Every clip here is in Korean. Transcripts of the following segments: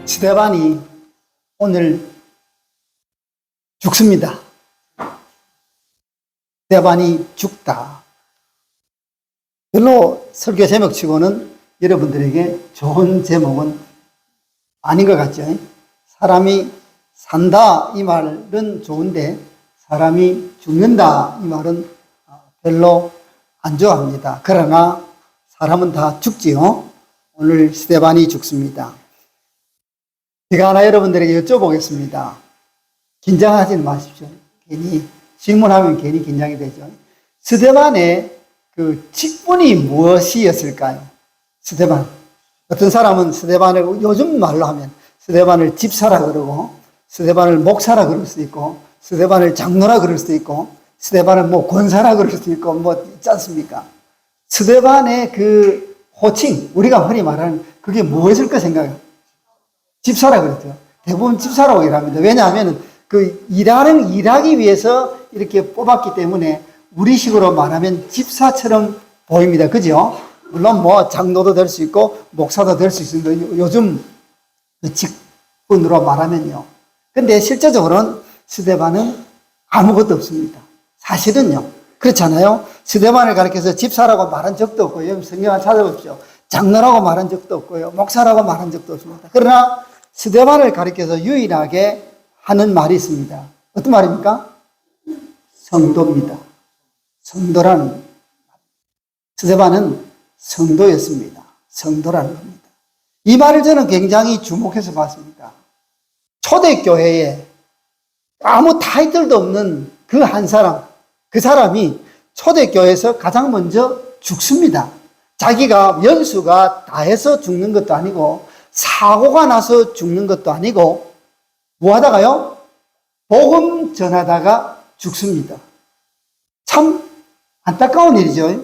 스데반이 오늘 죽습니다. 스데반이 죽다. 별로 설교 제목치고는 여러분들에게 좋은 제목은 아닌 것 같죠? 사람이 산다 이 말은 좋은데 사람이 죽는다 이 말은 별로 안 좋아합니다. 그러나 사람은 다 죽지요. 오늘 스데반이 죽습니다. 제가 하나 여러분들에게 여쭤보겠습니다. 긴장하지 마십시오. 괜히 질문하면 괜히 긴장이 되죠. 스데반의 그 직분이 무엇이었을까요? 스데반. 어떤 사람은 스데반을 요즘 말로 하면 스데반을 집사라 그러고 스데반을 목사라 그럴 수도 있고 스데반을 장로라 그럴 수도 있고 스데반을 뭐 권사라 그럴 수도 있고 뭐 있지 않습니까? 스데반의 그 호칭, 우리가 흔히 말하는 그게 무엇일까 생각해요? 집사라 그랬죠. 대부분 집사라고 일합니다. 왜냐하면 일하기 위해서 이렇게 뽑았기 때문에 우리식으로 말하면 집사처럼 보입니다. 그죠? 물론 뭐 장로도 될 수 있고 목사도 될 수 있습니다. 요즘 직분으로 말하면요. 근데 실제적으로는 스데반은 아무것도 없습니다. 사실은요. 그렇잖아요. 스데반을 가리켜서 집사라고 말한 적도 없고요. 여러분 성경을 찾아보십시오. 장로라고 말한 적도 없고요. 목사라고 말한 적도 없습니다. 그러나 스데반을 가리켜서 유일하게 하는 말이 있습니다. 어떤 말입니까? 성도입니다. 성도라는 말. 스데반은 성도였습니다. 성도라는 겁니다. 이 말을 저는 굉장히 주목해서 봤습니다. 초대교회에 아무 타이틀도 없는 그 한 사람, 그 사람이 초대교회에서 가장 먼저 죽습니다. 자기가 연수가 다해서 죽는 것도 아니고 사고가 나서 죽는 것도 아니고 뭐 하다가요? 복음 전하다가 죽습니다. 참 안타까운 일이죠.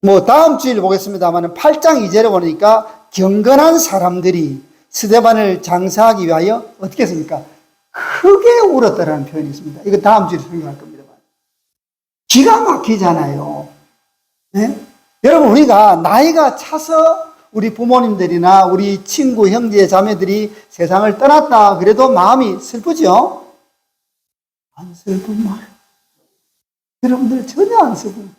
뭐 다음 주일 보겠습니다만 8장 2절에 보니까 경건한 사람들이 스데반을 장사하기 위하여 어떻게 했습니까? 크게 울었다라는 표현이 있습니다. 이거 다음 주에 설명할 겁니다. 기가 막히잖아요. 네? 여러분 우리가 나이가 차서 우리 부모님들이나 우리 친구, 형제, 자매들이 세상을 떠났다 그래도 마음이 슬프죠? 안 슬픈 말. 여러분들 전혀 안 슬픈.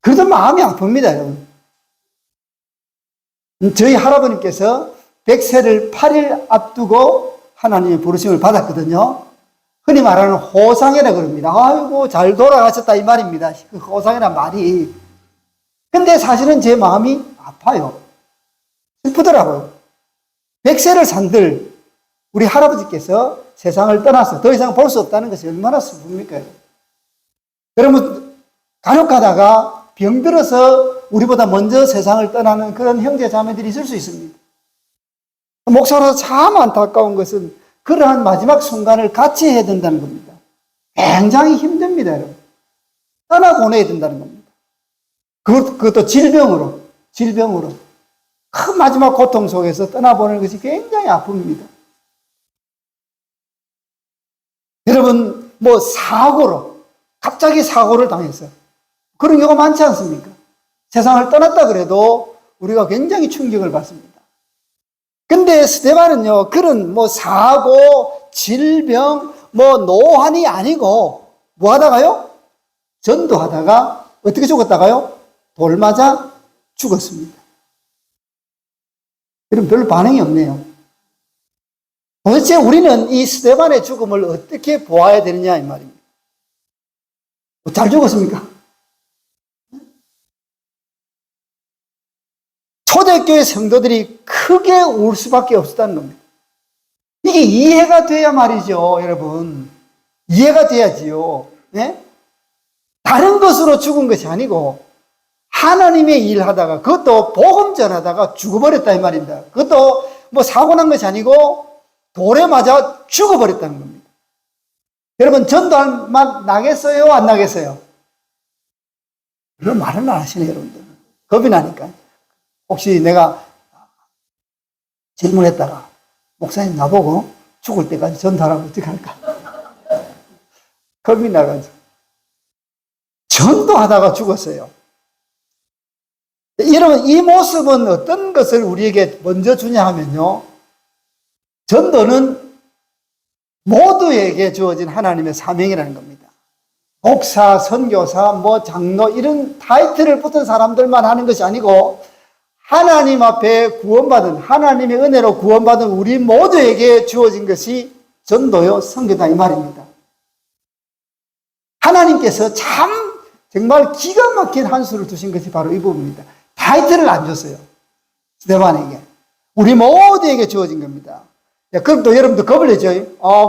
그래도 마음이 아픕니다, 여러분. 저희 할아버님께서 100세를 8일 앞두고 하나님의 부르심을 받았거든요. 흔히 말하는 호상이라 그럽니다. 아이고, 잘 돌아가셨다 이 말입니다. 그 호상이란 말이. 근데 사실은 제 마음이 아파요. 슬프더라고요. 100세를 산들 우리 할아버지께서 세상을 떠나서 더 이상 볼 수 없다는 것이 얼마나 슬픕니까? 여러분 간혹 가다가 병들어서 우리보다 먼저 세상을 떠나는 그런 형제 자매들이 있을 수 있습니다. 목사로서 참 안타까운 것은 그러한 마지막 순간을 같이 해야 된다는 겁니다. 굉장히 힘듭니다, 여러분. 떠나보내야 된다는 겁니다. 그것도 질병으로. 큰 마지막 고통 속에서 떠나보내는 것이 굉장히 아픕니다. 여러분, 뭐 갑자기 사고를 당해서 그런 경우가 많지 않습니까? 세상을 떠났다 그래도 우리가 굉장히 충격을 받습니다. 근데 스데반은요, 그런 뭐 사고, 질병, 뭐 노환이 아니고 뭐 하다가요? 전도하다가 어떻게 죽었다가요? 돌 맞아 죽었습니다. 여러분 별로 반응이 없네요. 도대체 우리는 이 스데반의 죽음을 어떻게 보아야 되느냐 이 말입니다. 잘 죽었습니까? 초대교회 성도들이 크게 울 수밖에 없었다는 겁니다. 이게 이해가 돼야 말이죠, 여러분. 이해가 돼야지요. 네? 다른 것으로 죽은 것이 아니고 하나님의 일 하다가 그것도 복음 전하다가 죽어버렸다 이 말입니다. 그것도 뭐 사고 난 것이 아니고 돌에 맞아 죽어버렸다는 겁니다. 여러분 전도할 맛 나겠어요? 안 나겠어요? 그런 말을 안 하시네, 여러분들. 겁이 나니까. 혹시 내가 질문했다가 목사님 나보고 죽을 때까지 전도하라고 어떻게 할까? 겁이 나가지고 전도하다가 죽었어요. 이 여러분, 이 모습은 어떤 것을 우리에게 먼저 주냐 하면요. 전도는 모두에게 주어진 하나님의 사명이라는 겁니다. 목사, 선교사, 장로 이런 타이틀을 붙은 사람들만 하는 것이 아니고 하나님 앞에 구원받은, 하나님의 은혜로 구원받은 우리 모두에게 주어진 것이 전도요, 선교다 이 말입니다. 하나님께서 정말 기가 막힌 한 수를 두신 것이 바로 이 부분입니다. 타이틀을 안 줬어요. 스데반에게. 우리 모두에게 주어진 겁니다. 그럼 또 여러분도 겁을 내죠.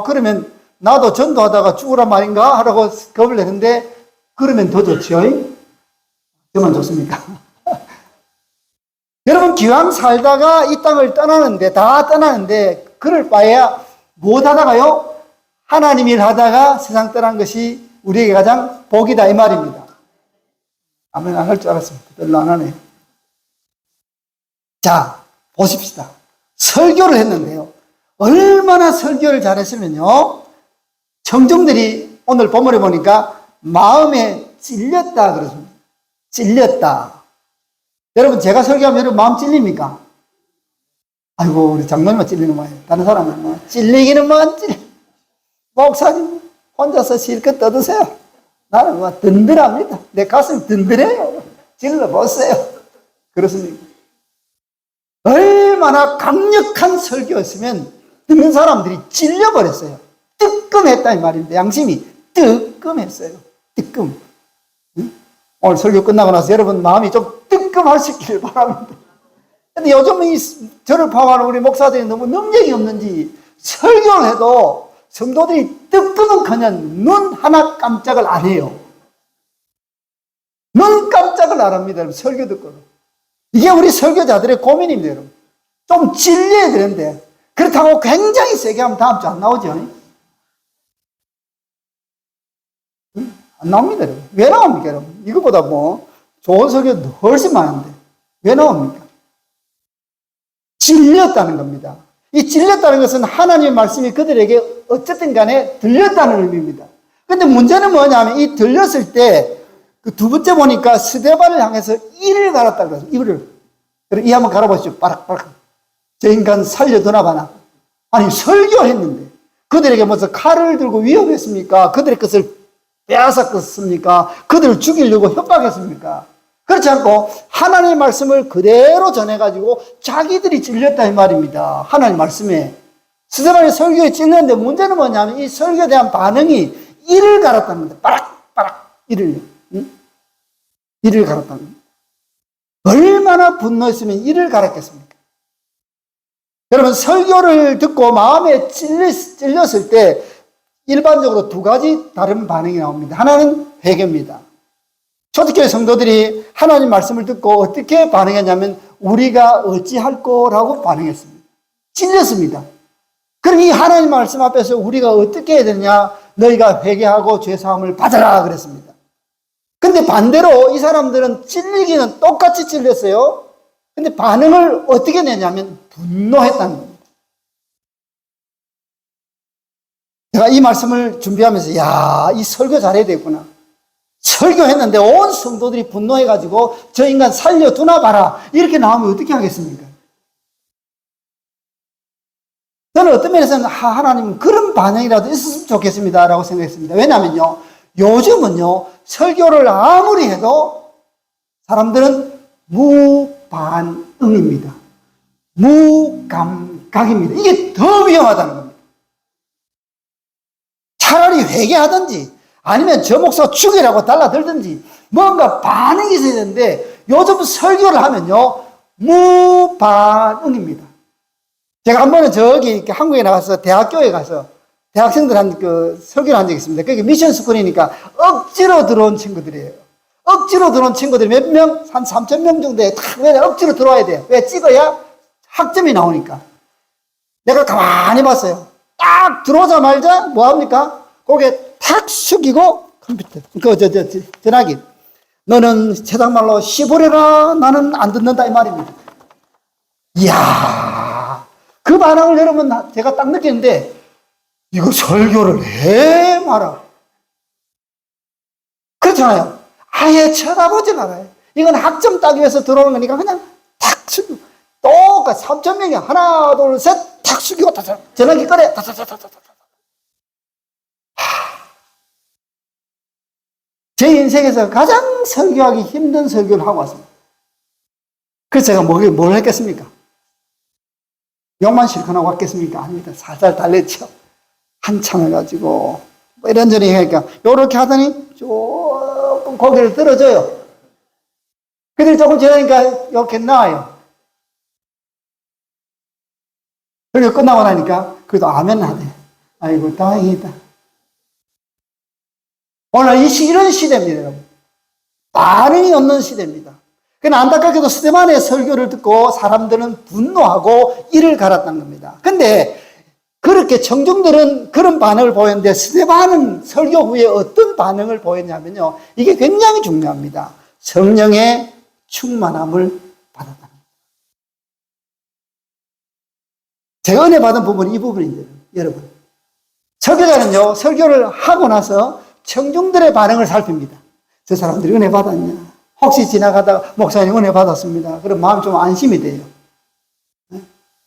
그러면 나도 전도하다가 죽으란 말인가? 하라고 겁을 내는데, 그러면 더 좋죠. 저만 좋습니까? 여러분, 기왕 살다가 이 땅을 다 떠나는데, 그럴 바에야 못 하다가요? 하나님 일 하다가 세상 떠난 것이 우리에게 가장 복이다 이 말입니다. 아멘 안 할 줄 알았습니다. 별로 안 하네요. 자, 보십시다. 설교를 했는데요. 얼마나 설교를 잘했으면요. 청중들이 오늘 본문에 보니까 마음에 찔렸다 그러습니다. 찔렸다. 여러분, 제가 설교하면 여러분 마음 찔립니까? 아이고, 우리 장로님만 찔리는 거예요. 다른 사람은 찔리기는 안 찔려. 목사님 혼자서 실컷 떠드세요. 나는 든든합니다. 내 가슴이 든든해요. 질러보세요. 그렇습니까? 얼마나 강력한 설교였으면 듣는 사람들이 찔려버렸어요. 뜨끔했다 이 말입니다. 양심이 뜨끔했어요. 뜨끔. 오늘 설교 끝나고 나서 여러분 마음이 좀 뜨끔하시길 바랍니다. 근데 요즘 저를 포함하는 우리 목사들이 너무 능력이 없는지 설교를 해도 성도들이 뜨끔은커녕 눈 하나 깜짝을 안 해요. 눈 깜짝을 안 합니다. 여러분, 설교 듣고는. 이게 우리 설교자들의 고민입니다. 여러분. 좀 찔려야 되는데 그렇다고 굉장히 세게 하면 다음 주 안 나오죠. 안 나옵니다. 여러분. 왜 나옵니까? 여러분? 이거보다 좋은 설교 훨씬 많은데 왜 나옵니까? 찔렸다는 겁니다. 이 찔렸다는 것은 하나님의 말씀이 그들에게 어쨌든 간에 들렸다는 의미입니다. 근데 문제는 뭐냐면 이 들렸을 때 그 두 번째 보니까 스데반을 향해서 이를 갈았다고 그래서 이를. 이 한번 갈아보시죠. 빠락빠락. 저 인간 살려두나 봐나. 아니, 설교했는데 그들에게 무슨 칼을 들고 위협했습니까? 그들의 것을 빼앗았습니까? 그들을 죽이려고 협박했습니까? 그렇지 않고 하나님의 말씀을 그대로 전해가지고 자기들이 찔렸다 이 말입니다. 하나님의 말씀에. 스데반의 설교에 찔렸는데 문제는 뭐냐면 이 설교에 대한 반응이 이를 갈았다는 겁니다. 빠락빠락 이를. 이를 갈았다는 겁니다. 얼마나 분노했으면 이를 갈았겠습니까? 여러분, 설교를 듣고 마음에 찔렸을 때 일반적으로 두 가지 다른 반응이 나옵니다. 하나는 회개입니다. 초대교회 성도들이 하나님 말씀을 듣고 어떻게 반응했냐면 우리가 어찌할 거라고 반응했습니다. 찔렸습니다. 그럼 이 하나님 말씀 앞에서 우리가 어떻게 해야 되느냐? 너희가 회개하고 죄사함을 받아라 그랬습니다. 근데 반대로 이 사람들은 찔리기는 똑같이 찔렸어요. 근데 반응을 어떻게 내냐면 분노했다는 겁니다. 제가 이 말씀을 준비하면서 이 설교 잘해야 되겠구나. 설교했는데 온 성도들이 분노해가지고 저 인간 살려두나 봐라 이렇게 나오면 어떻게 하겠습니까? 저는 어떤 면에서는 하나님 그런 반응이라도 있었으면 좋겠습니다 라고 생각했습니다. 왜냐하면요, 요즘은요 설교를 아무리 해도 사람들은 무반응입니다. 무감각입니다. 이게 더 위험하다는 겁니다. 차라리 회개하든지 아니면 저 목사 죽이라고 달라들든지 뭔가 반응이 있어야 되는데 요즘 설교를 하면요 무반응입니다. 제가 한 번은 저기 한국에 나가서 대학교에 가서 대학생들 설교를 한 적이 있습니다. 그게 미션 스쿨이니까 억지로 들어온 친구들이에요. 억지로 들어온 친구들이 몇 명? 한 3,000명 정도에 왜 억지로 들어와야 돼요? 왜? 찍어야 학점이 나오니까. 내가 가만히 봤어요. 딱 들어오자마자 뭐합니까? 고개 탁 숙이고 컴퓨터 전화기 너는 세상말로 시보래라 나는 안 듣는다 이 말입니다. 이야, 그 반응을 여러분 제가 딱 느꼈는데 이거 설교를 해 마라. 그렇잖아요. 아예 쳐다보질 않아요. 이건 학점 따기 위해서 들어오는 거니까 그냥 탁 숙이고, 똑같이 3,000명이 하나, 둘, 셋, 탁 숙이고, 전화기 꺼내, 제 인생에서 가장 설교하기 힘든 설교를 하고 왔습니다. 그래서 제가 뭘 했겠습니까? 욕만 실컷 하고 왔겠습니까? 아닙니다. 살살 달랬죠. 한참 해가지고, 뭐 이런저런 하니까, 요렇게 하더니 조금 고개를 들어줘요. 그들이 조금 지나니까 이렇게 나와요. 그리고 끝나고 나니까, 그래도 아멘 하네. 아이고, 다행이다. 오늘 이런 시대입니다, 여러분. 반응이 없는 시대입니다. 그러나 안타깝게도 스데반의 설교를 듣고 사람들은 분노하고 이를 갈았다는 겁니다. 근데 그렇게 청중들은 그런 반응을 보였는데 스데반은 설교 후에 어떤 반응을 보였냐면요. 이게 굉장히 중요합니다. 성령의 충만함을 받았다는 겁니다. 제가 은혜 받은 부분이 이 부분인데요, 여러분. 설교자는요, 설교를 하고 나서 청중들의 반응을 살핍니다. 저 사람들이 은혜 받았냐? 혹시 지나가다가 목사님 은혜 받았습니다. 그럼 마음이 좀 안심이 돼요.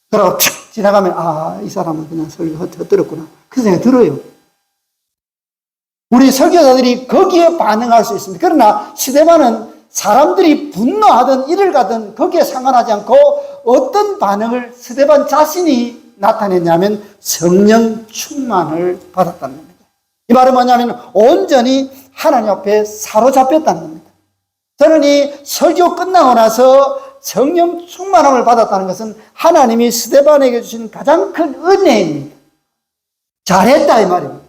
그러고 촥 지나가면 이 사람은 그냥 설교 헛들었구나. 그 생각이 들어요. 우리 설교자들이 거기에 반응할 수 있습니다. 그러나 스데반은 사람들이 분노하든 이를 가든 거기에 상관하지 않고 어떤 반응을 스데반 자신이 나타냈냐면 성령 충만을 받았다는 겁니다. 이 말은 뭐냐면 온전히 하나님 앞에 사로잡혔다는 겁니다. 저는 이 설교 끝나고 나서 성령 충만함을 받았다는 것은 하나님이 스데반에게 주신 가장 큰 은혜입니다. 잘했다 이 말입니다.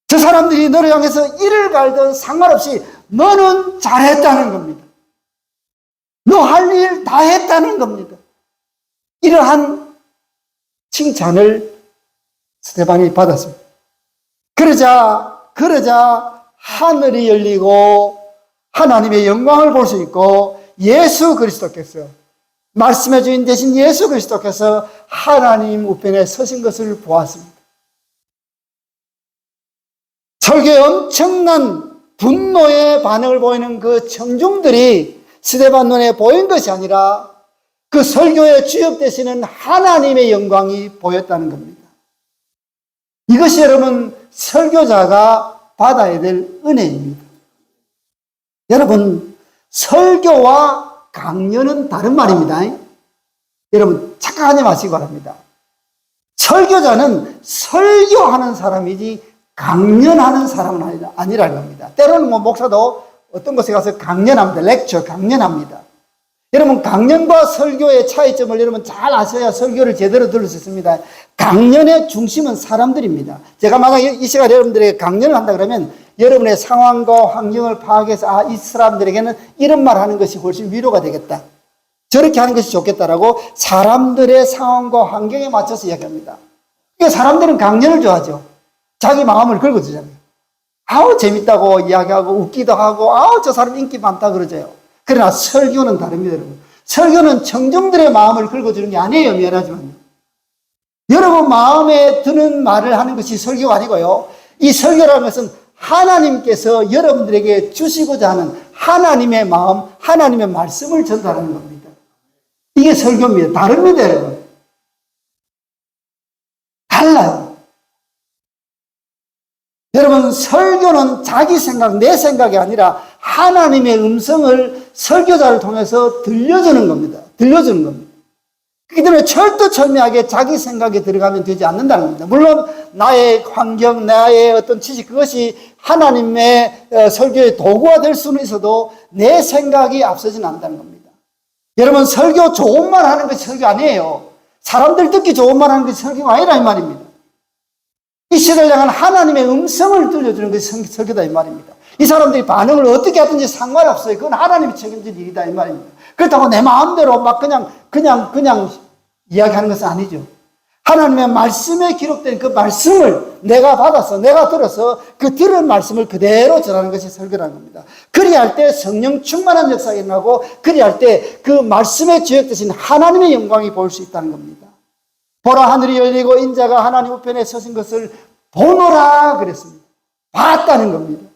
저 사람들이 너를 향해서 이를 갈든 상관없이 너는 잘했다는 겁니다. 너 할 일 다 했다는 겁니다. 이러한 칭찬을 스데반이 받았습니다. 그러자 하늘이 열리고 하나님의 영광을 볼 수 있고 예수 그리스도께서 말씀의 주인 되신 예수 그리스도께서 하나님 우편에 서신 것을 보았습니다. 설교에 엄청난 분노의 반응을 보이는 그 청중들이 스데반 눈에 보인 것이 아니라 그 설교의 주역 되시는 하나님의 영광이 보였다는 겁니다. 이것이 여러분 설교자가 받아야 될 은혜입니다. 여러분 설교와 강연은 다른 말입니다. 여러분 착각하지 마시기 바랍니다. 설교자는 설교하는 사람이지 강연하는 사람은 아니라는 겁니다. 때로는 목사도 어떤 곳에 가서 강연합니다. 렉처 강연합니다. 여러분 강연과 설교의 차이점을 여러분 잘 아셔야 설교를 제대로 들을 수 있습니다. 강연의 중심은 사람들입니다. 제가 만약 이 시간에 여러분들에게 강연을 한다 그러면 여러분의 상황과 환경을 파악해서 이 사람들에게는 이런 말 하는 것이 훨씬 위로가 되겠다. 저렇게 하는 것이 좋겠다라고 사람들의 상황과 환경에 맞춰서 이야기합니다. 그러니까 사람들은 강연을 좋아하죠. 자기 마음을 긁어주잖아요. 재밌다고 이야기하고 웃기도 하고 저 사람 인기 많다 그러죠. 그러나 설교는 다릅니다, 여러분. 설교는 청중들의 마음을 긁어주는 게 아니에요, 미안하지만. 여러분 마음에 드는 말을 하는 것이 설교가 아니고요. 이 설교라는 것은 하나님께서 여러분들에게 주시고자 하는 하나님의 마음, 하나님의 말씀을 전달하는 겁니다. 이게 설교입니다. 다릅니다, 여러분. 달라요. 여러분 설교는 자기 생각, 내 생각이 아니라 하나님의 음성을 설교자를 통해서 들려주는 겁니다. 그렇기 때문에 철두철미하게 자기 생각에 들어가면 되지 않는다는 겁니다. 물론 나의 환경, 나의 어떤 지식 그것이 하나님의 설교의 도구가 될 수는 있어도 내 생각이 앞서지는 않는다는 겁니다. 여러분 설교 좋은 말 하는 것이 설교 아니에요. 사람들 듣기 좋은 말 하는 것이 설교가 아니라 이 말입니다. 이 시대를 향한 하나님의 음성을 들려주는 것이 설교다 이 말입니다. 이 사람들이 반응을 어떻게 하든지 상관없어요. 그건 하나님이 책임질 일이다 이 말입니다. 그렇다고 내 마음대로 막 그냥 이야기하는 것은 아니죠. 하나님의 말씀에 기록된 그 말씀을 내가 받아서 내가 들어서 그 들은 말씀을 그대로 전하는 것이 설교라는 겁니다. 그리할 때 성령 충만한 역사가 일어나고 그리할 때 그 말씀에 주역되신 하나님의 영광이 보일 수 있다는 겁니다. 보라 하늘이 열리고 인자가 하나님 우편에 서신 것을 보노라 그랬습니다. 봤다는 겁니다.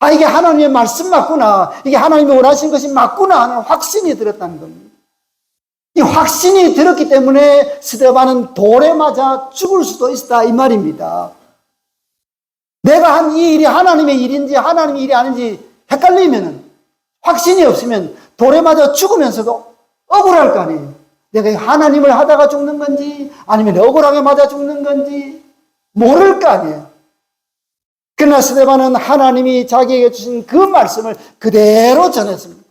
아, 이게 하나님의 말씀 맞구나. 이게 하나님이 원하신 것이 맞구나 하는 확신이 들었다는 겁니다. 이 확신이 들었기 때문에 스데반은 돌에 맞아 죽을 수도 있다 이 말입니다. 내가 한 이 일이 하나님의 일인지 하나님의 일이 아닌지 헷갈리면, 확신이 없으면 돌에 맞아 죽으면서도 억울할 거 아니에요. 내가 하나님을 하다가 죽는 건지 아니면 억울하게 맞아 죽는 건지 모를 거 아니에요. 그러나 스데반은 하나님이 자기에게 주신 그 말씀을 그대로 전했습니다.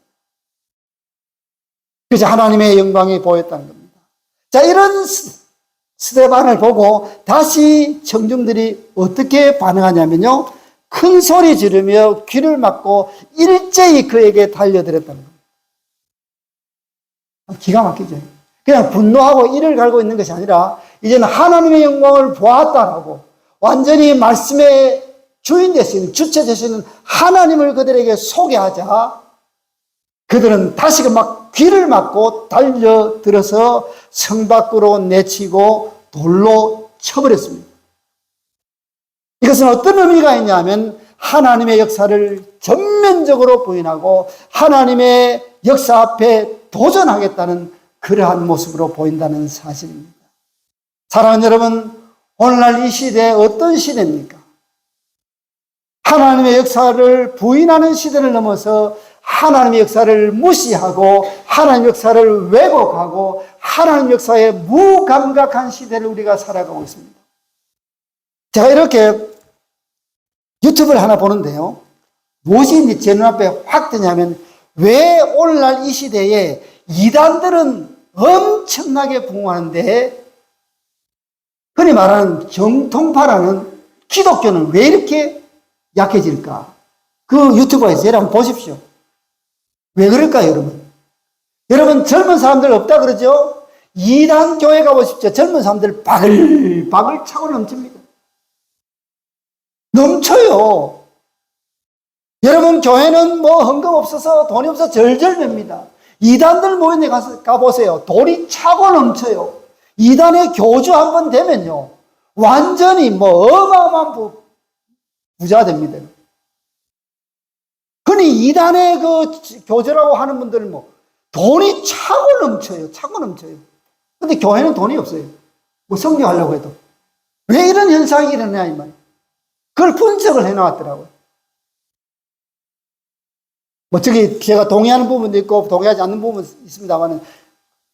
그래서 하나님의 영광이 보였다는 겁니다. 자, 이런 스데반을 보고 다시 청중들이 어떻게 반응하냐면요, 큰 소리 지르며 귀를 막고 일제히 그에게 달려들었다는 겁니다. 기가 막히죠. 그냥 분노하고 이를 갈고 있는 것이 아니라 이제는 하나님의 영광을 보았다라고, 완전히 말씀의 주인 되시는, 주체 되시는 하나님을 그들에게 소개하자 그들은 다시금 막 귀를 막고 달려들어서 성 밖으로 내치고 돌로 쳐버렸습니다. 이것은 어떤 의미가 있냐면 하나님의 역사를 전면적으로 부인하고 하나님의 역사 앞에 도전하겠다는 그러한 모습으로 보인다는 사실입니다. 사랑하는 여러분, 오늘날 이 시대에 어떤 시대입니까? 하나님의 역사를 부인하는 시대를 넘어서 하나님의 역사를 무시하고 하나님의 역사를 왜곡하고 하나님의 역사에 무감각한 시대를 우리가 살아가고 있습니다. 제가 이렇게 유튜브를 하나 보는데요, 무엇이 제 눈앞에 확 뜨냐면, 왜 오늘날 이 시대에 이단들은 엄청나게 붕괴하는데 흔히 말하는 정통파라는 기독교는 왜 이렇게 약해질까? 그 유튜브에서 여러분 보십시오. 왜 그럴까요, 여러분? 여러분, 젊은 사람들 없다 그러죠? 이단 교회 가보십시오. 젊은 사람들 바글바글 차고 넘칩니다. 넘쳐요. 여러분, 교회는 뭐 헌금 없어서 돈이 없어서 절절맵니다. 이단들 모임에 가보세요. 돌이 차고 넘쳐요. 이단의 교주 한번 되면요, 완전히 뭐 어마어마한 부자 됩니다. 흔히 이단의 그 교주라고 하는 분들은 뭐 돈이 차고 넘쳐요. 차고 넘쳐요. 근데 교회는 돈이 없어요. 뭐 성교하려고 해도. 왜 이런 현상이 일어나냐 이 말이에요. 그걸 분석을 해놨더라고요. 뭐 저기 제가 동의하는 부분도 있고 동의하지 않는 부분도 있습니다만,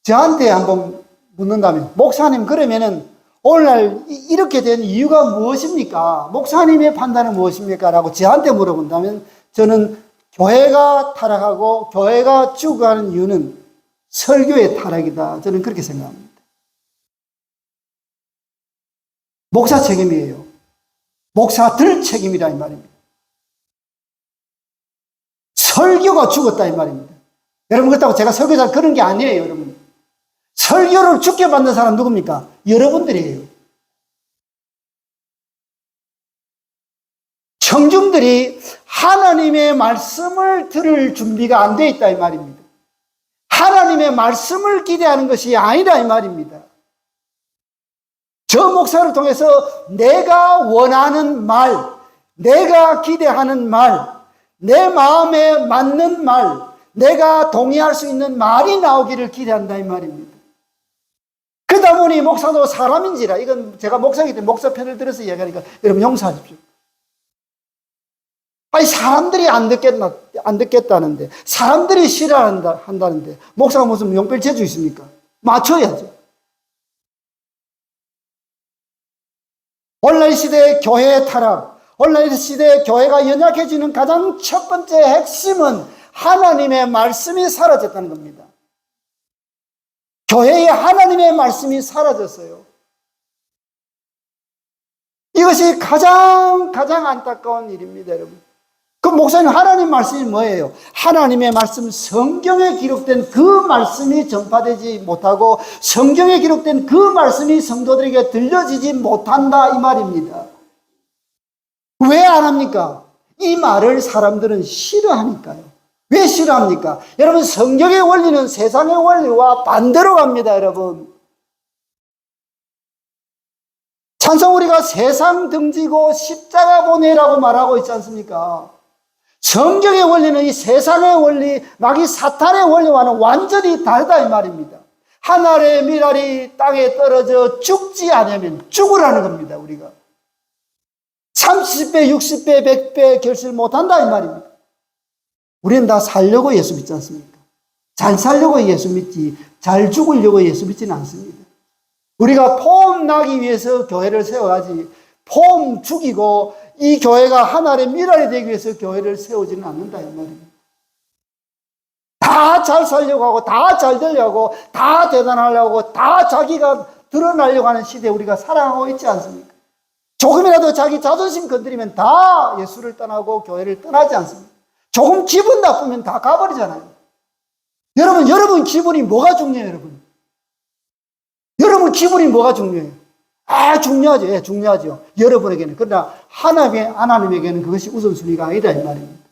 저한테 한번 묻는다면, 목사님 그러면은 오늘날 이렇게 된 이유가 무엇입니까? 목사님의 판단은 무엇입니까? 라고 저한테 물어본다면 저는 교회가 타락하고 교회가 죽어가는 이유는 설교의 타락이다, 저는 그렇게 생각합니다. 목사 책임이에요. 목사들 책임이다 이 말입니다. 설교가 죽었다 이 말입니다. 여러분, 그렇다고 제가 설교 잘 그런 게 아니에요. 여러분, 설교를 죽게 만든 사람 누굽니까? 여러분들이에요. 청중들이 하나님의 말씀을 들을 준비가 안 돼 있다 이 말입니다. 하나님의 말씀을 기대하는 것이 아니다 이 말입니다. 저 목사를 통해서 내가 원하는 말, 내가 기대하는 말, 내 마음에 맞는 말, 내가 동의할 수 있는 말이 나오기를 기대한다 이 말입니다. 그러다 보니 목사도 사람인지라, 이건 제가 목사이기 때문에 목사 편을 들어서 이야기하니까 여러분 용서하십시오. 아니, 사람들이 안 듣겠다는데, 사람들이 싫어한다는데 목사가 무슨 용필 재주 있습니까? 맞춰야죠. 오늘날 시대의 교회의 타락, 오늘날 시대의 교회가 연약해지는 가장 첫 번째 핵심은 하나님의 말씀이 사라졌다는 겁니다. 교회에 하나님의 말씀이 사라졌어요. 이것이 가장 안타까운 일입니다, 여러분. 그 목사님, 하나님 말씀이 뭐예요? 하나님의 말씀, 성경에 기록된 그 말씀이 전파되지 못하고 성경에 기록된 그 말씀이 성도들에게 들려지지 못한다 이 말입니다. 왜 안 합니까? 이 말을 사람들은 싫어하니까요. 왜 싫어합니까? 여러분, 성경의 원리는 세상의 원리와 반대로 갑니다, 여러분. 찬송 우리가 세상 등지고 십자가 보내라고 말하고 있지 않습니까? 성경의 원리는 이 세상의 원리, 마귀 사탄의 원리와는 완전히 다르다 이 말입니다. 한 알의 밀알이 땅에 떨어져 죽지 않으면 죽으라는 겁니다. 우리가 30배, 60배, 100배 결실 못한다 이 말입니다. 우리는 다 살려고 예수 믿지 않습니까? 잘 살려고 예수 믿지 잘 죽으려고 예수 믿지는 않습니다. 우리가 폼 나기 위해서 교회를 세워야지 폼 죽이고 이 교회가 하나의 미랄이 되기 위해서 교회를 세우지는 않는다 이 말입니다. 다 잘 살려고 하고 다 잘 되려고 하고 다 대단하려고 하고 다 자기가 드러나려고 하는 시대에 우리가 살아가고 있지 않습니까? 조금이라도 자기 자존심 건드리면 다 예수를 떠나고 교회를 떠나지 않습니까? 조금 기분 나쁘면 다 가버리잖아요. 여러분 기분이 뭐가 중요해요, 여러분? 여러분 기분이 뭐가 중요해요? 중요하죠. 예, 중요하죠. 여러분에게는. 그러나 하나님에게는 그것이 우선순위가 아니다 이 말입니다.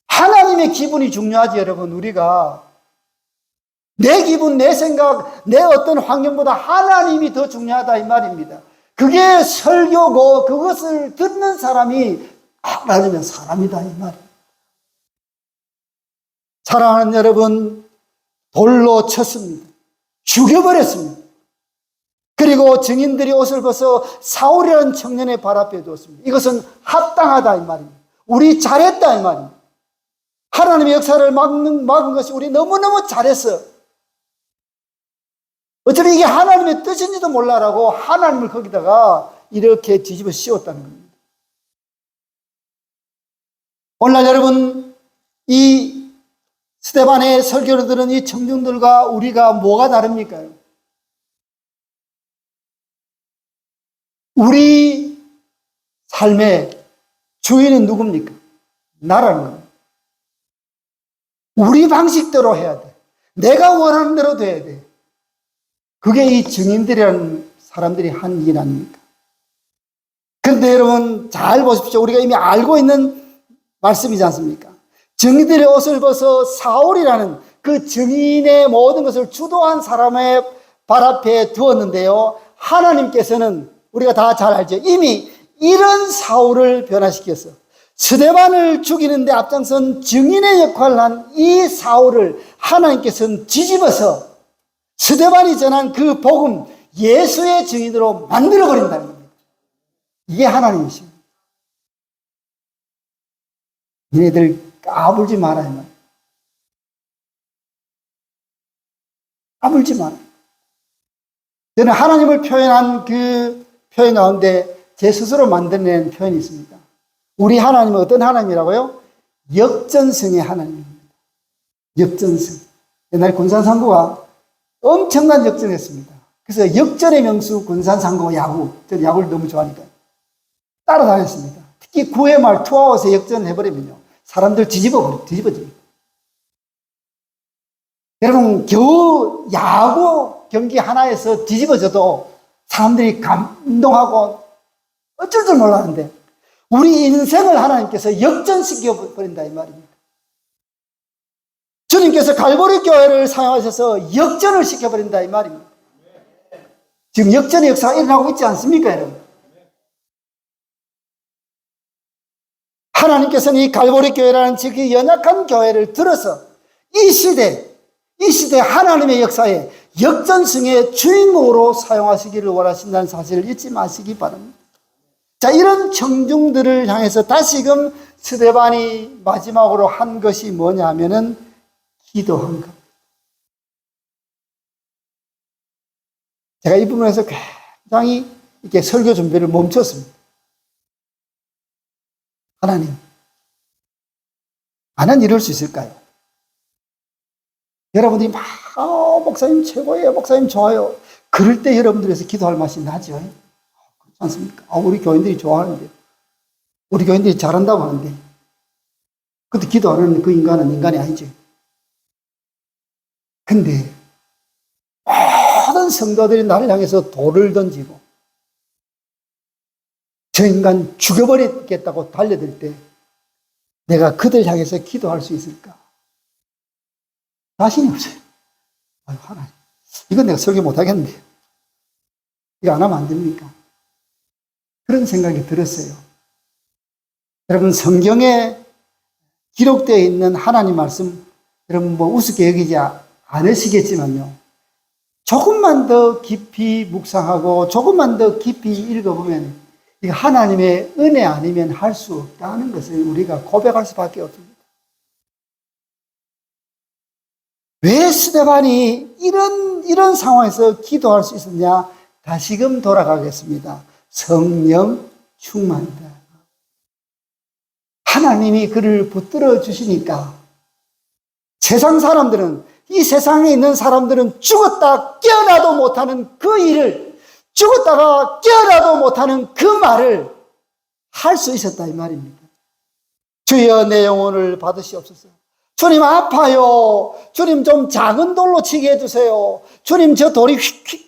하나님의 기분이 중요하지 여러분. 우리가 내 기분, 내 생각, 내 어떤 환경보다 하나님이 더 중요하다 이 말입니다. 그게 설교고 그것을 듣는 사람이 하나님의 사람이다 이 말입니다. 사랑하는 여러분, 돌로 쳤습니다. 죽여버렸습니다. 그리고 증인들이 옷을 벗어 사울이라는 청년의 발 앞에 두었습니다. 이것은 합당하다 이 말입니다. 우리 잘했다 이 말입니다. 하나님의 역사를 막은 것이 우리 너무너무 잘했어. 어차피 이게 하나님의 뜻인지도 몰라라고 하나님을 거기다가 이렇게 뒤집어 씌웠다는 겁니다. 오늘날 여러분, 이 스데반의 설교를 들은 이 청중들과 우리가 뭐가 다릅니까? 우리 삶의 주인은 누굽니까? 나라는 겁니다. 우리 방식대로 해야 돼. 내가 원하는 대로 돼야 돼. 그게 이 증인들이라는 사람들이 한 일 아닙니까? 그런데 여러분 잘 보십시오. 우리가 이미 알고 있는 말씀이지 않습니까? 증인들의 옷을 벗어 사울이라는 그 증인의 모든 것을 주도한 사람의 발 앞에 두었는데요. 하나님께서는 우리가 다 잘 알죠. 이미 이런 사울을 변화시켰어. 스데반을 죽이는데 앞장선 증인의 역할을 한 이 사울을 하나님께서는 뒤집어서 스데반이 전한 그 복음, 예수의 증인으로 만들어버린다는 겁니다. 이게 하나님이십니다. 너희들 까불지 마라. 까불지 마라. 저는 하나님을 표현한 그 표현 가운데 제 스스로 만들어낸 표현이 있습니다. 우리 하나님은 어떤 하나님이라고요? 역전승의 하나님입니다. 역전승. 옛날 군산상구가 엄청난 역전을 했습니다. 그래서 역전의 명수 군산상구 야구. 저는 야구를 너무 좋아하니까 따라다녔습니다. 특히 9회 말 투아웃에 역전을 해버리면요. 사람들 뒤집어집니다. 여러분, 겨우 야구 경기 하나에서 뒤집어져도 사람들이 감동하고 어쩔 줄 몰랐는데 우리 인생을 하나님께서 역전시켜버린다 이 말입니다. 주님께서 갈보리 교회를 사용하셔서 역전을 시켜버린다 이 말입니다. 지금 역전의 역사가 일어나고 있지 않습니까 여러분? 하나님께서는 이 갈보리 교회라는 지극히 연약한 교회를 들어서 이 시대 하나님의 역사에 역전승의 주인공으로 사용하시기를 원하신다는 사실을 잊지 마시기 바랍니다. 자, 이런 청중들을 향해서 다시금 스데반이 마지막으로 한 것이 뭐냐 하면은 기도한 것. 제가 이 부분에서 굉장히 이렇게 설교 준비를 멈췄습니다. 하나님, 나는 이럴 수 있을까요? 여러분들이 막 목사님 최고예요, 목사님 좋아요. 그럴 때 여러분들에서 기도할 맛이 나죠. 그렇지 않습니까? 우리 교인들이 좋아하는데, 우리 교인들이 잘한다고 하는데, 그때 기도 안 하는 그 인간은 인간이 아니죠. 근데 모든 성도들이 나를 향해서 돌을 던지고 저 인간 죽여버리겠다고 달려들 때 내가 그들 향해서 기도할 수 있을까? 자신이 없어요. 아유, 하나님, 이건 내가 설교 못하겠는데 이거 안 하면 안 됩니까? 그런 생각이 들었어요. 여러분, 성경에 기록되어 있는 하나님 말씀, 여러분 뭐 우습게 여기지 않으시겠지만요. 조금만 더 깊이 묵상하고 조금만 더 깊이 읽어보면 이거 하나님의 은혜 아니면 할 수 없다는 것을 우리가 고백할 수밖에 없습니다. 왜 스데반이 이런 상황에서 기도할 수 있었냐? 다시금 돌아가겠습니다. 성령 충만이다. 하나님이 그를 붙들어 주시니까 세상 사람들은, 이 세상에 있는 사람들은 죽었다 깨어나도 못하는 그 일을, 죽었다가 깨어나도 못하는 그 말을 할 수 있었다 이 말입니다. 주여 내 영혼을 받으시옵소서. 주님 아파요. 주님 좀 작은 돌로 치게 해주세요. 주님 저 돌이 휙휙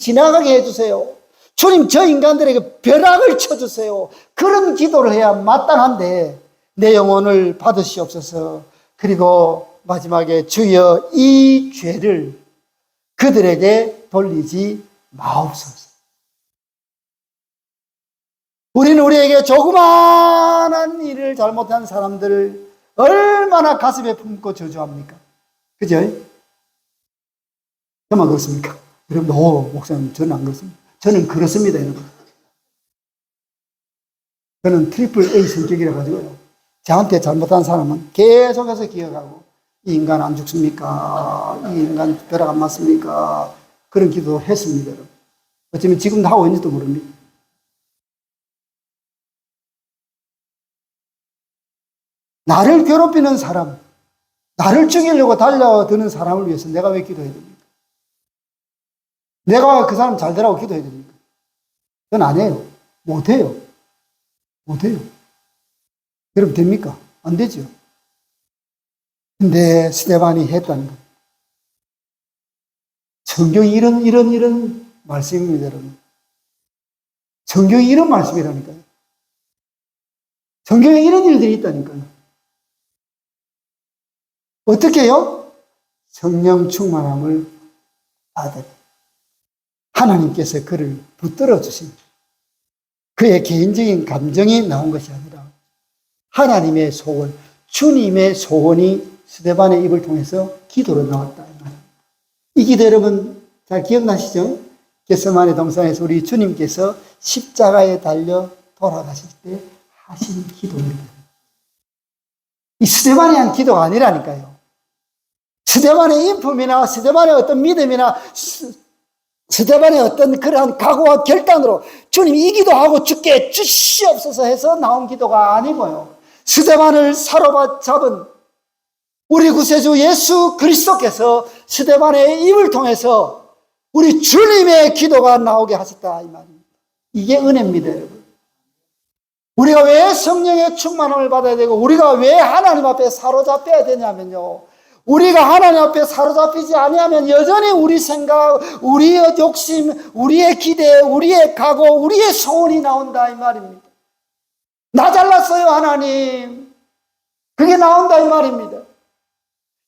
지나가게 해주세요. 주님 저 인간들에게 벼락을 쳐주세요. 그런 기도를 해야 마땅한데 내 영혼을 받으시옵소서. 그리고 마지막에 주여 이 죄를 그들에게 돌리지 마옵소서. 우리는 우리에게 조그마한 일을 잘못한 사람들을 얼마나 가슴에 품고 저주합니까? 그죠? 저만 그렇습니까? 여러분, 목사님, 저는 안 그렇습니다. 저는 그렇습니다, 여러분. 저는 트리플 A 성격이라 가지고요. 저한테 잘못한 사람은 계속해서 기억하고, 이 인간 안 죽습니까? 이 인간 벼락 안 맞습니까? 그런 기도 했습니다, 여러분. 어쩌면 지금도 하고 있는지도 모릅니다. 나를 괴롭히는 사람, 나를 죽이려고 달려드는 사람을 위해서 내가 왜 기도해야 됩니까? 내가 그 사람 잘 되라고 기도해야 됩니까? 그건 안 해요. 못해요. 못해요. 여러분 됩니까? 안 되죠. 근데 스데반이 했다는 것. 성경이 이런 말씀입니다, 여러분. 성경이 이런 말씀이라니까요. 성경에 이런 일들이 있다니까요. 어떻게 해요? 성령 충만함을 받으니 하나님께서 그를 붙들어 주신 그의 개인적인 감정이 나온 것이 아니라 하나님의 소원, 주님의 소원이 스데반의 입을 통해서 기도로 나왔다. 이 기도 여러분 잘 기억나시죠? 겟세마네 동산에서 우리 주님께서 십자가에 달려 돌아가실 때 하신 기도입니다. 이 스데반이 한 기도가 아니라니까요. 스데반의 인품이나 스데반의 어떤 믿음이나 스데반의 어떤 그러한 각오와 결단으로 주님 이 기도하고 죽게 주시옵소서 해서 나온 기도가 아니고요. 스데반을 사로잡은 우리 구세주 예수 그리스도께서 스데반의 입을 통해서 우리 주님의 기도가 나오게 하셨다 이 말입니다. 이게 은혜입니다, 여러분. 우리가 왜 성령의 충만함을 받아야 되고 우리가 왜 하나님 앞에 사로잡혀야 되냐면요. 우리가 하나님 앞에 사로잡히지 아니하면 여전히 우리 생각, 우리의 욕심, 우리의 기대, 우리의 각오, 우리의 소원이 나온다 이 말입니다. 나 잘났어요 하나님. 그게 나온다 이 말입니다.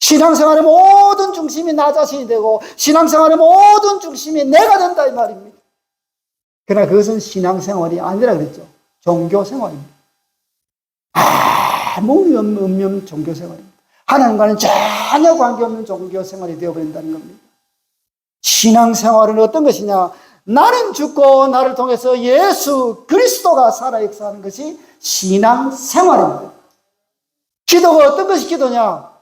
신앙생활의 모든 중심이 나 자신이 되고 신앙생활의 모든 중심이 내가 된다 이 말입니다. 그러나 그것은 신앙생활이 아니라 그랬죠. 종교생활입니다. 아무 의미 없는 종교생활입니다. 하나님과는 전혀 관계없는 종교생활이 되어버린다는 겁니다. 신앙생활은 어떤 것이냐? 나는 죽고 나를 통해서 예수 그리스도가 살아 역사하는 것이 신앙생활입니다. 기도가 어떤 것이 기도냐?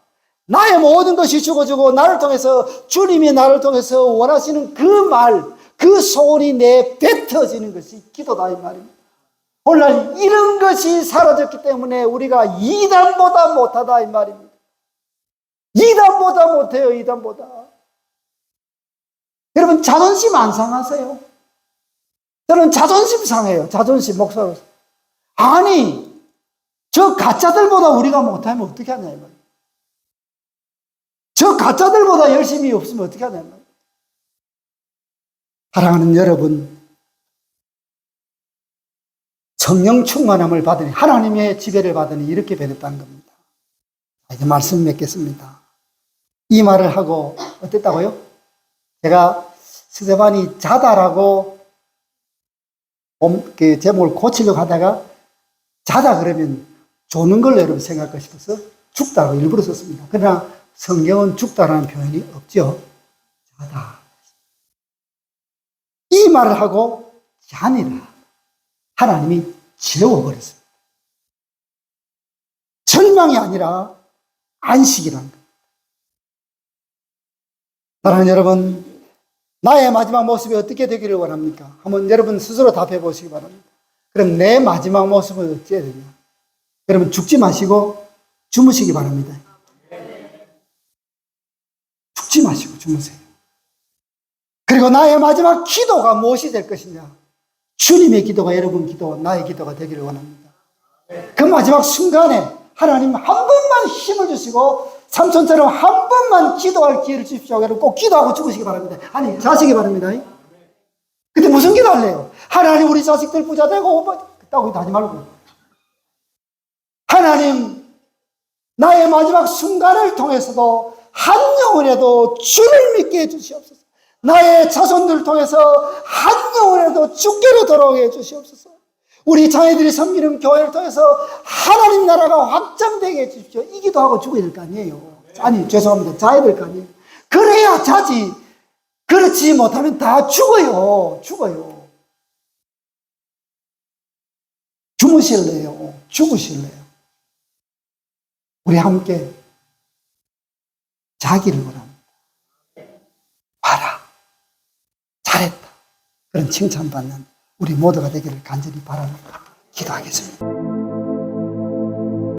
나의 모든 것이 죽어지고 나를 통해서 주님이 나를 통해서 원하시는 그 말, 그 소원이 내 뱉어지는 것이 기도다 이 말입니다. 오늘날 이런 것이 사라졌기 때문에 우리가 이단보다 못하다 이 말입니다. 이단보다 못해요. 이단보다. 여러분 자존심 안 상하세요? 저는 자존심 상해요. 자존심 목사로서. 아니 저 가짜들보다 우리가 못하면 어떻게 하냐 이 말이에요. 저 가짜들보다 열심히 없으면 어떻게 하냐 이 말이에요. 사랑하는 여러분, 성령 충만함을 받으니 하나님의 지배를 받으니 이렇게 변했다는 겁니다. 이제 말씀 맺겠습니다. 이 말을 하고 어땠다고요? 제가 스데반이 자다라고 그 제목을 고치려고 하다가 자다 그러면 조는 걸 여러분 생각하고 싶어서 죽다고 일부러 썼습니다. 그러나 성경은 죽다라는 표현이 없죠. 자다. 이 말을 하고 자니라. 하나님이 재워버렸습니다. 절망이 아니라 안식이라는 겁니다. 사랑하는 여러분, 나의 마지막 모습이 어떻게 되기를 원합니까? 한번 여러분 스스로 답해 보시기 바랍니다. 그럼 내 마지막 모습은 어찌해야 되냐? 여러분 죽지 마시고 주무시기 바랍니다. 죽지 마시고 주무세요. 그리고 나의 마지막 기도가 무엇이 될 것이냐? 주님의 기도가 여러분 기도, 나의 기도가 되기를 원합니다. 그 마지막 순간에 하나님 한 번만 힘을 주시고 삼손처럼 한 번만 기도할 기회를 주십시오. 여러분 꼭 기도하고 죽으시기 바랍니다. 아니 자시기 바랍니다. 근데 무슨 기도할래요? 하나님 우리 자식들 부자 되고 그따구 하지 말고 하나님 나의 마지막 순간을 통해서도 한 영혼에도 주를 믿게 해주시옵소서. 나의 자손들을 통해서 한 영혼에도 주께로 돌아오게 해주시옵소서. 우리 자녀들이 섬기는 교회를 통해서 하나님 나라가 확장되게 해주십시오. 이 기도하고 죽어야 될 거 아니에요. 아니 죄송합니다. 자야 될 거 아니에요. 그래야 자지. 그렇지 못하면 다 죽어요. 죽어요. 주무실래요? 죽으실래요? 우리 함께 자기를 원합니다. 봐라. 잘했다. 그런 칭찬받는 우리 모두가 되기를 간절히 바랍니다. 기도하겠습니다.